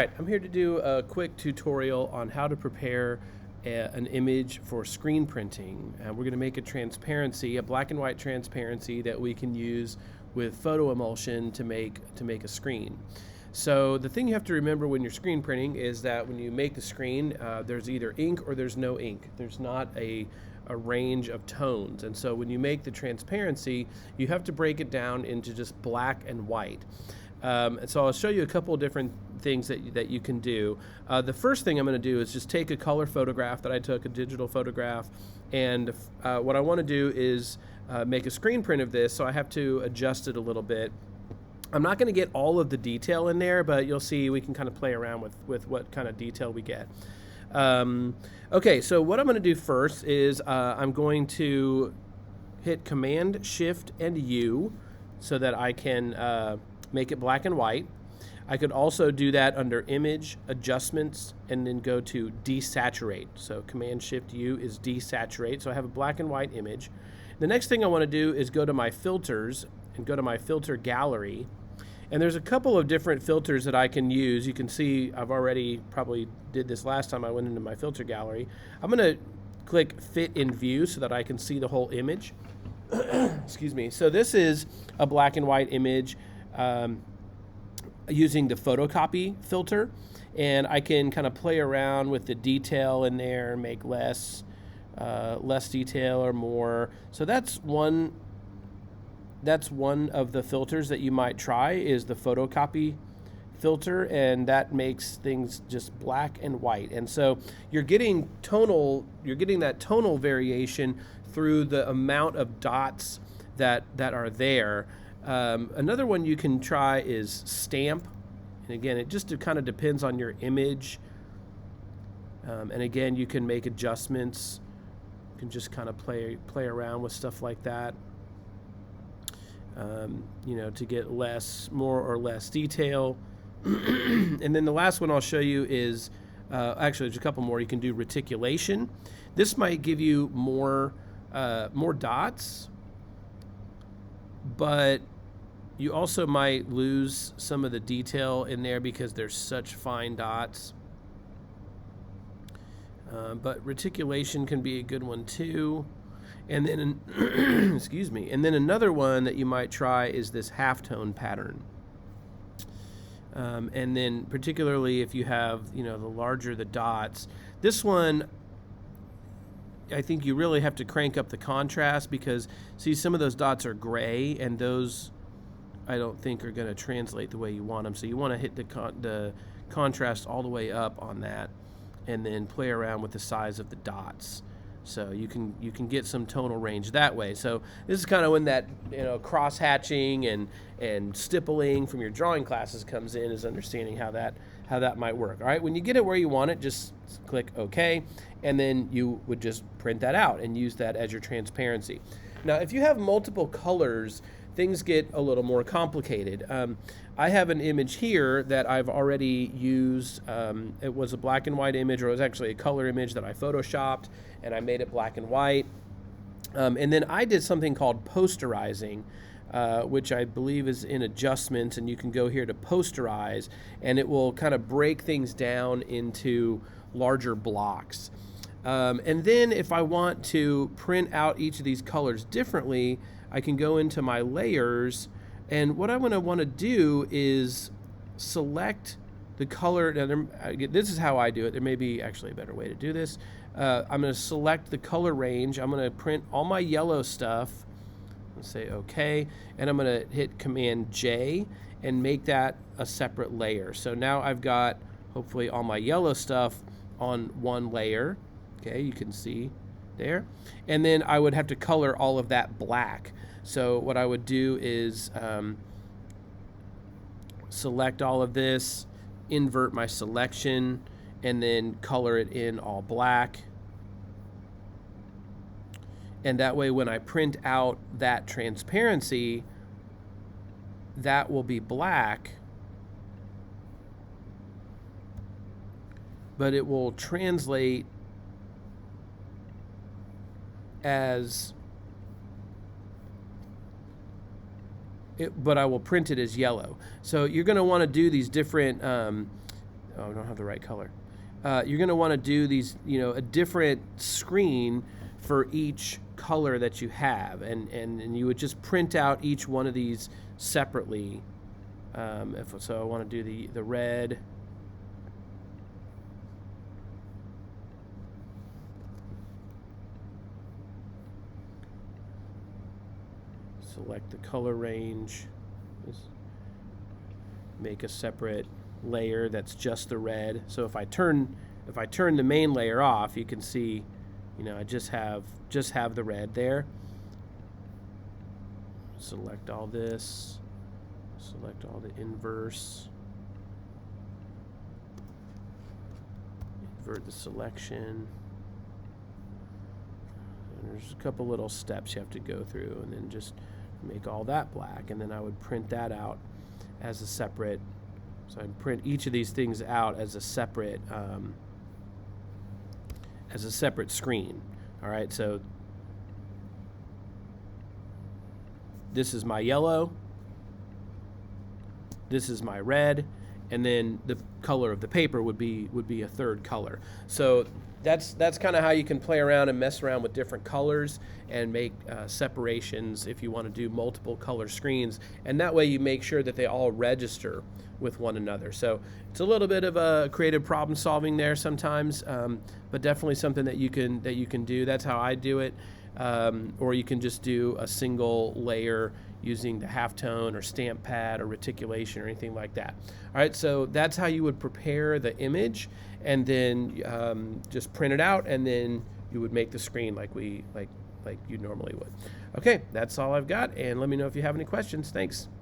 Alright, I'm here to do a quick tutorial on how to prepare an image for screen printing. We're going to make a transparency, a black and white transparency that we can use with photo emulsion to make a screen. So the thing you have to remember when you're screen printing is that when you make the screen, there's either ink or there's no ink. There's not a range of tones, and so when you make the transparency, you have to break it down into just black and white. And so I'll show you a couple of different things that you can do. The first thing I'm going to do is just take a color photograph that I took, a digital photograph, and what I want to do is make a screen print of this, so I have to adjust it a little bit. I'm not going to get all of the detail in there, but you'll see we can kind of play around with what kind of detail we get. Okay, so what I'm going to do first is I'm going to hit Command Shift and U so that I can make it black and white. I could also do that under Image, Adjustments, and then go to Desaturate. So Command Shift U is Desaturate. So I have a black and white image. The next thing I want to do is go to my filters and go to my filter gallery. And there's a couple of different filters that I can use. You can see I've already probably did this last time I went into my filter gallery. I'm going to click Fit in View so that I can see the whole image. Excuse me. So this is a black and white image using the Photocopy Filter, and I can kind of play around with the detail in there, make less detail or more. So that's one of the filters that you might try, is the Photocopy Filter, and that makes things just black and white. And so you're getting that tonal variation through the amount of dots that are there. Another one you can try is Stamp, and again, it just kind of depends on your image. And again, you can make adjustments. You can just kind of play around with stuff like that. To get more or less detail. And then the last one I'll show you is, actually there's a couple more. You can do reticulation. This might give you more dots, but you also might lose some of the detail in there because there's such fine dots. But reticulation can be a good one too. And then, excuse me, and then another one that you might try is this halftone pattern. And then particularly if you have, the larger the dots, this one, I think you really have to crank up the contrast, because see, some of those dots are gray, and those I don't think are going to translate the way you want them. So you want to hit the contrast all the way up on that, and then play around with the size of the dots. So you can get some tonal range that way. So this is kind of when that cross hatching and stippling from your drawing classes comes in, is understanding how that might work. All right, when you get it where you want it, just click OK, and then you would just print that out and use that as your transparency. Now, if you have multiple colors, things get a little more complicated. I have an image here that I've already used. It was a black and white image, or it was actually a color image that I photoshopped, and I made it black and white. And then I did something called Posterizing, which I believe is in Adjustments, and you can go here to Posterize, and it will kind of break things down into larger blocks. And then if I want to print out each of these colors differently, I can go into my layers, and what I'm going to want to do is select the color. Now, this is how I do it. There may be actually a better way to do this. I'm going to select the color range. I'm going to print all my yellow stuff. Let's say OK, and I'm going to hit Command J and make that a separate layer. So now I've got hopefully all my yellow stuff on one layer. Okay, you can see there. And then I would have to color all of that black. So what I would do is select all of this, invert my selection, and then color it in all black. And that way, when I print out that transparency, that will be black, but it will translate as but I will print it as yellow. So you're going to want to do these different Oh, I don't have the right color. You're going to want to do these, a different screen for each color that you have, and you would just print out each one of these separately. So I want to do the red. Select the color range. Just make a separate layer that's just the red. So if I turn the main layer off, you can see, I just have the red there. Select all this. Select all the inverse. Invert the selection. And there's a couple little steps you have to go through, and then just make all that black, and then I would print that out as a separate. So I'd print each of these things out as a separate screen. All right, so this is my yellow, this is my red, and then the color of the paper would be a third color. So that's kind of how you can play around and mess around with different colors and make separations if you want to do multiple color screens, and that way you make sure that they all register with one another. So it's a little bit of a creative problem solving there sometimes, but definitely something that you can do. That's how I do it. Or you can just do a single layer using the halftone or stamp pad or reticulation or anything like that. All right, so that's how you would prepare the image, and then just print it out, and then you would make the screen like you normally would. Okay, that's all I've got, and let me know if you have any questions. Thanks.